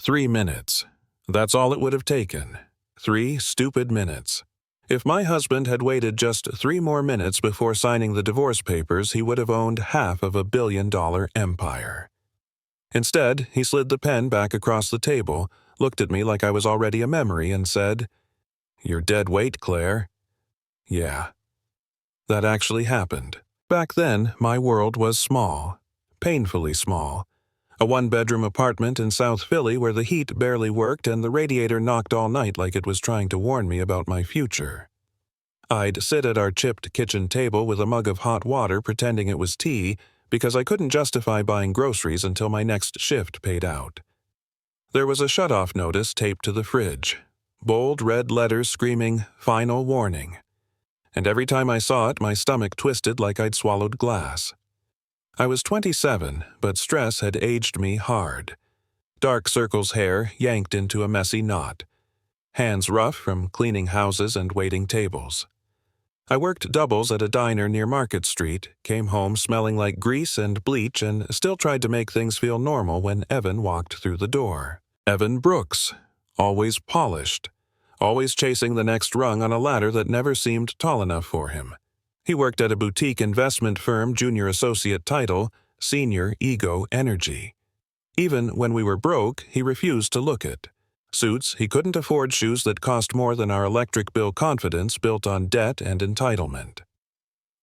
3 minutes. That's all it would have taken. 3 stupid minutes. If my husband had waited just 3 more minutes before signing the divorce papers, he would have owned half of $1 billion empire. Instead, he slid the pen back across the table, looked at me like I was already a memory, and said, "You're dead weight, Claire." Yeah. That actually happened. Back then, my world was small. Painfully small. A 1-bedroom apartment in South Philly where the heat barely worked and the radiator knocked all night like it was trying to warn me about my future. I'd sit at our chipped kitchen table with a mug of hot water pretending it was tea because I couldn't justify buying groceries until my next shift paid out. There was a shut-off notice taped to the fridge. Bold red letters screaming, "Final warning." And every time I saw it, my stomach twisted like I'd swallowed glass. I was 27, but stress had aged me hard. Dark circles hair yanked into a messy knot. Hands rough from cleaning houses and waiting tables. I worked doubles at a diner near Market Street, came home smelling like grease and bleach, and still tried to make things feel normal when Evan walked through the door. Evan Brooks. Always polished. Always chasing the next rung on a ladder that never seemed tall enough for him. He worked at a boutique investment firm, junior associate title, senior ego energy. Even when we were broke, he refused to look it. Suits, he couldn't afford shoes that cost more than our electric bill confidence built on debt and entitlement.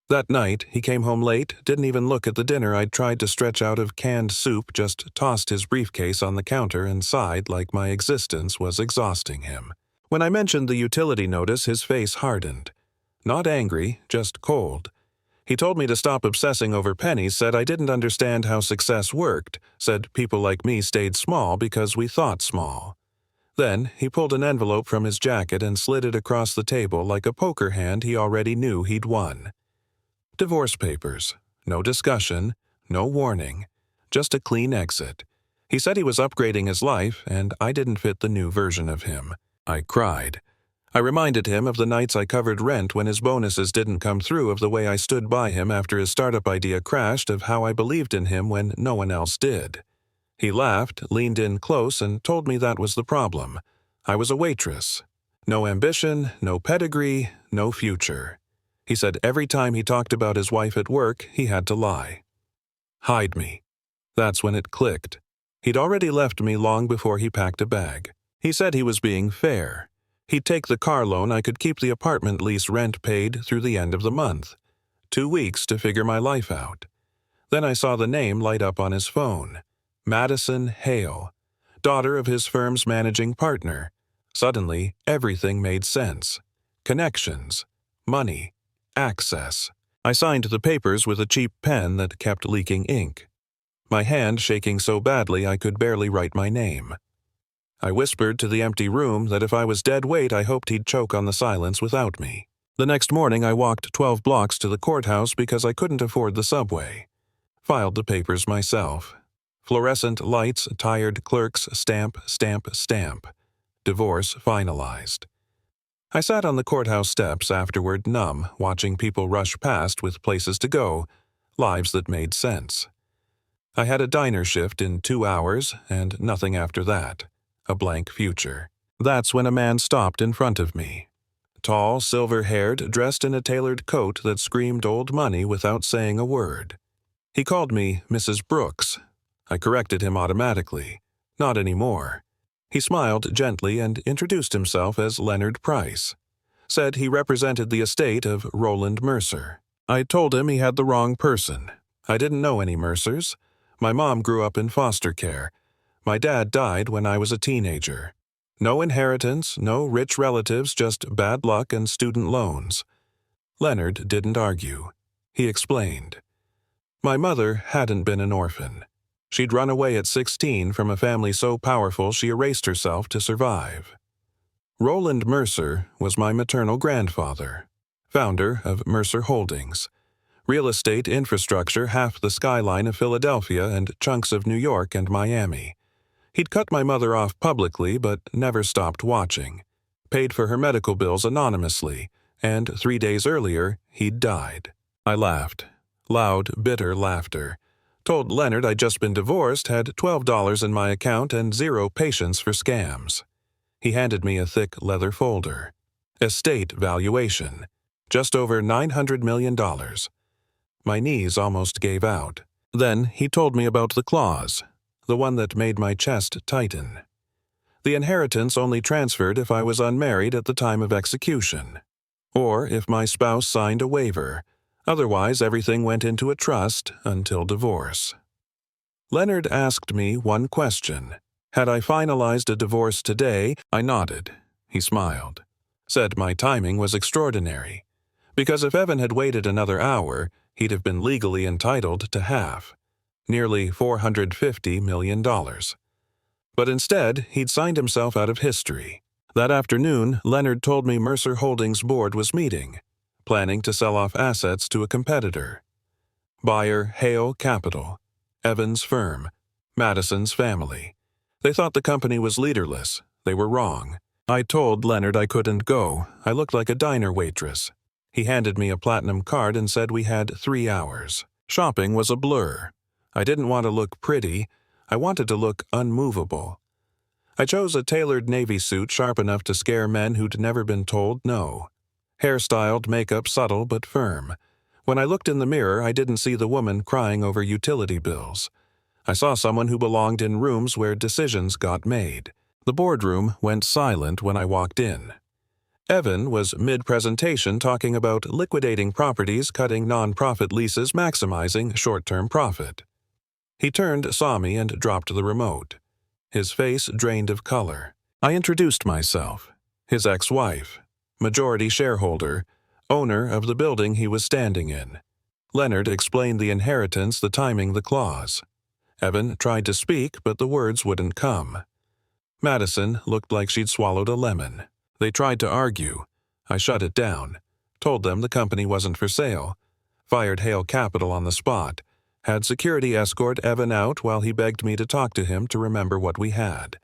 That night, he came home late, didn't even look at the dinner I'd tried to stretch out of canned soup, just tossed his briefcase on the counter and sighed like my existence was exhausting him. When I mentioned the utility notice, his face hardened. Not angry, just cold. He told me to stop obsessing over pennies, said I didn't understand how success worked, said people like me stayed small because we thought small. Then he pulled an envelope from his jacket and slid it across the table like a poker hand he already knew he'd won. Divorce papers. No discussion, no warning. Just a clean exit. He said he was upgrading his life, and I didn't fit the new version of him. I cried. I reminded him of the nights I covered rent when his bonuses didn't come through, of the way I stood by him after his startup idea crashed, of how I believed in him when no one else did. He laughed, leaned in close, and told me that was the problem. I was a waitress. No ambition, no pedigree, no future. He said every time he talked about his wife at work, he had to lie. Hide me. That's when it clicked. He'd already left me long before he packed a bag. He said he was being fair. He'd take the car loan, I could keep the apartment lease rent paid through the end of the month. 2 weeks to figure my life out. Then I saw the name light up on his phone. Madison Hale, daughter of his firm's managing partner. Suddenly, everything made sense. Connections, money, access. I signed the papers with a cheap pen that kept leaking ink. My hand shaking so badly I could barely write my name. I whispered to the empty room that if I was dead weight, I hoped he'd choke on the silence without me. The next morning, I walked 12 blocks to the courthouse because I couldn't afford the subway. Filed the papers myself. Fluorescent lights, tired clerks, stamp, stamp, stamp. Divorce finalized. I sat on the courthouse steps afterward, numb, watching people rush past with places to go, lives that made sense. I had a diner shift in 2 hours, and nothing after that. A blank future. That's when a man stopped in front of me. Tall, silver-haired, dressed in a tailored coat that screamed old money without saying a word. He called me Mrs. Brooks. I corrected him automatically. Not anymore. He smiled gently and introduced himself as Leonard Price. Said he represented the estate of Roland Mercer. I told him he had the wrong person. I didn't know any Mercers. My mom grew up in foster care. My dad died when I was a teenager. No inheritance, no rich relatives, just bad luck and student loans. Leonard didn't argue. He explained. My mother hadn't been an orphan. She'd run away at 16 from a family so powerful she erased herself to survive. Roland Mercer was my maternal grandfather, founder of Mercer Holdings. Real estate infrastructure half the skyline of Philadelphia and chunks of New York and Miami. He'd cut my mother off publicly but never stopped watching. Paid for her medical bills anonymously, and 3 days earlier, he'd died. I laughed. Loud, bitter laughter. Told Leonard I'd just been divorced, had $12 in my account, and zero patience for scams. He handed me a thick leather folder. Estate valuation. Just over $900 million. My knees almost gave out. Then he told me about the clause, the one that made my chest tighten. The inheritance only transferred if I was unmarried at the time of execution, or if my spouse signed a waiver. Otherwise, everything went into a trust until divorce. Leonard asked me one question. Had I finalized a divorce today? I nodded. He smiled. Said my timing was extraordinary, because if Evan had waited another hour, he'd have been legally entitled to half, nearly $450 million. But instead, he'd signed himself out of history. That afternoon, Leonard told me Mercer Holdings' board was meeting, planning to sell off assets to a competitor. Buyer Hale Capital, Evan's firm, Madison's family. They thought the company was leaderless. They were wrong. I told Leonard I couldn't go. I looked like a diner waitress. He handed me a platinum card and said we had 3 hours. Shopping was a blur. I didn't want to look pretty. I wanted to look unmovable. I chose a tailored navy suit sharp enough to scare men who'd never been told no. Hairstyled, makeup subtle but firm. When I looked in the mirror, I didn't see the woman crying over utility bills. I saw someone who belonged in rooms where decisions got made. The boardroom went silent when I walked in. Evan was mid-presentation talking about liquidating properties, cutting non-profit leases, maximizing short-term profit. He turned, saw me, and dropped the remote. His face drained of color. I introduced myself. His ex-wife, majority shareholder, owner of the building he was standing in. Leonard explained the inheritance, the timing, the clause. Evan tried to speak, but the words wouldn't come. Madison looked like she'd swallowed a lemon. They tried to argue. I shut it down, told them the company wasn't for sale, fired Hale Capital on the spot, had security escort Evan out while he begged me to talk to him to remember what we had.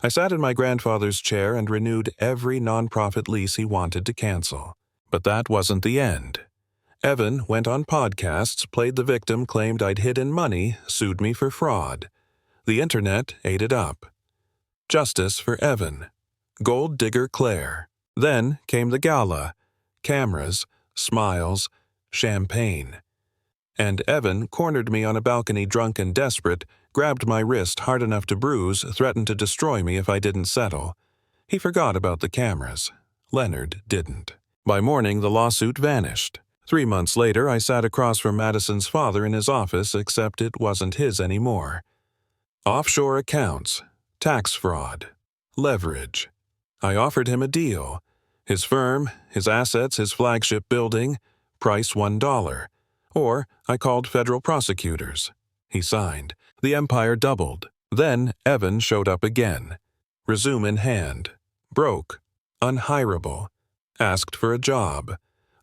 I sat in my grandfather's chair and renewed every nonprofit lease he wanted to cancel. But that wasn't the end. Evan went on podcasts, played the victim, claimed I'd hidden money, sued me for fraud. The internet ate it up. Justice for Evan. Gold digger Claire. Then came the gala. Cameras, smiles, champagne. And Evan cornered me on a balcony drunk and desperate, grabbed my wrist hard enough to bruise, threatened to destroy me if I didn't settle. He forgot about the cameras. Leonard didn't. By morning, the lawsuit vanished. 3 months later, I sat across from Madison's father in his office, except it wasn't his anymore. Offshore accounts, tax fraud, leverage. I offered him a deal. His firm, his assets, his flagship building, price $1. Or I called federal prosecutors. He signed. The empire doubled. Then Evan showed up again. Resume in hand. Broke. Unhirable. Asked for a job.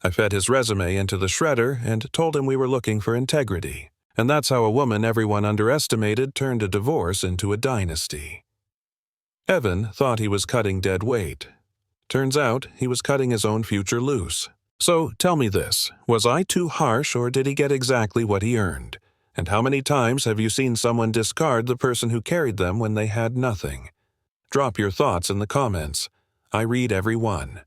I fed his resume into the shredder and told him we were looking for integrity. And that's how a woman everyone underestimated turned a divorce into a dynasty. Evan thought he was cutting dead weight. Turns out he was cutting his own future loose. So tell me this, was I too harsh or did he get exactly what he earned? And how many times have you seen someone discard the person who carried them when they had nothing? Drop your thoughts in the comments. I read every one.